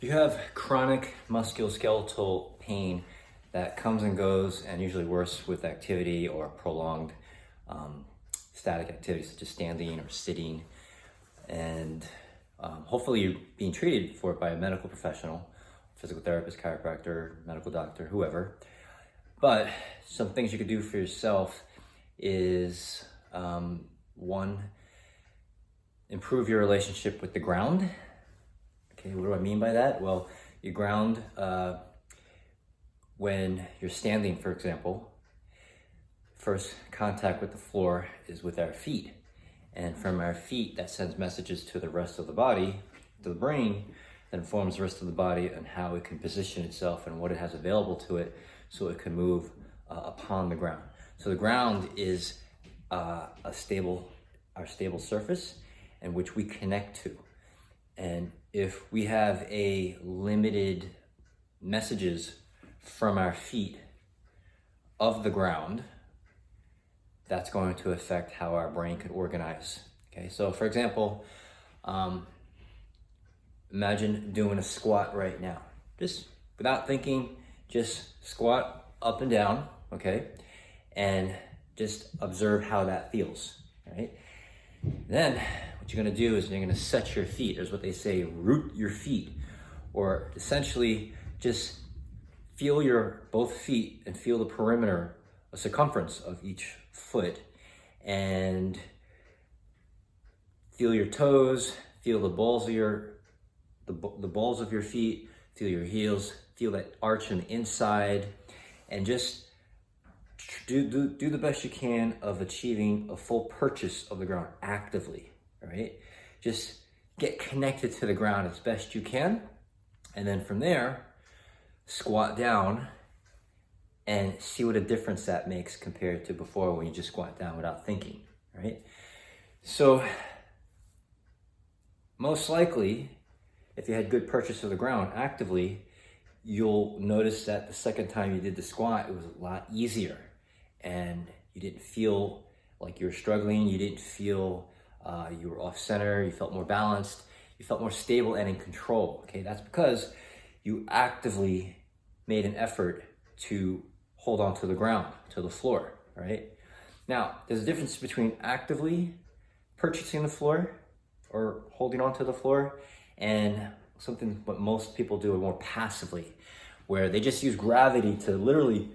If you have chronic musculoskeletal pain that comes and goes and usually worse with activity or prolonged static activity such as standing or sitting, and hopefully you're being treated for it by a medical professional, physical therapist, chiropractor, medical doctor, whoever. But some things you could do for yourself is one, improve your relationship with the ground. Okay, what do I mean by that? Well, you ground when you're standing, for example. First contact with the floor is with our feet. And from our feet, that sends messages to the rest of the body, to the brain, that informs the rest of the body on how it can position itself and what it has available to it so it can move upon the ground. So the ground is our stable surface in which we connect to. And if we have a limited messages from our feet of the ground, that's going to affect how our brain can organize. Okay, so for example, imagine doing a squat right now. Just without thinking, just squat up and down, okay? And just observe how that feels, right? Then what you're gonna do is you're gonna set your feet. There's what they say, root your feet, or essentially just feel your both feet and feel the perimeter, a circumference of each foot, and feel your toes, feel the balls of your balls of your feet, feel your heels, feel that arch on the inside, and just do the best you can of achieving a full purchase of the ground actively, all right? Just get connected to the ground as best you can, and then from there, squat down and see what a difference that makes compared to before when you just squat down without thinking, right? So most likely, if you had good purchase of the ground actively, you'll notice that the second time you did the squat, it was a lot easier, and you didn't feel like you were struggling. You didn't feel you were off center. You felt more balanced. You felt more stable and in control. Okay, that's because you actively made an effort to hold on to the ground, to the floor, all right? Now, there's a difference between actively purchasing the floor or holding on to the floor and something what most people do more passively, where they just use gravity to literally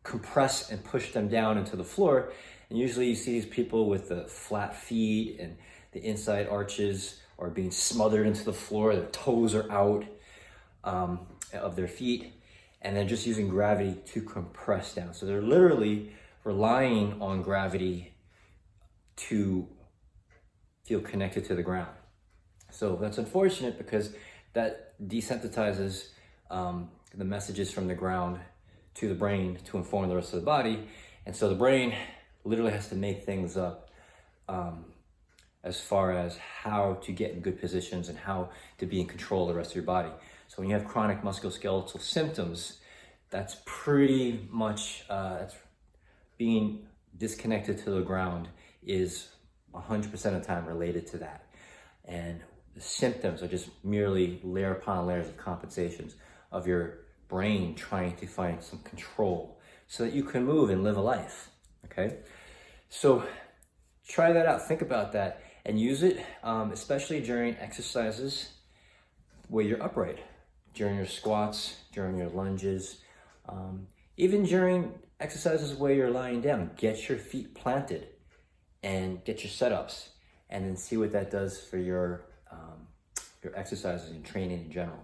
compress and push them down into the floor. And usually you see these people with the flat feet and the inside arches are being smothered into the floor, their toes are out of their feet, and they're just using gravity to compress down. So they're literally relying on gravity to feel connected to the ground. So that's unfortunate because that desensitizes the messages from the ground to the brain to inform the rest of the body. And so the brain literally has to make things up as far as how to get in good positions and how to be in control of the rest of your body. So when you have chronic musculoskeletal symptoms, that's pretty much that's being disconnected to the ground is 100% of the time related to that. And the symptoms are just merely layer upon layers of compensations of your brain trying to find some control so that you can move and live a life, okay? So try that out, think about that, and use it, especially during exercises where you're upright, during your squats, during your lunges, even during exercises where you're lying down. Get your feet planted and get your setups, and then see what that does for your exercises and training in general.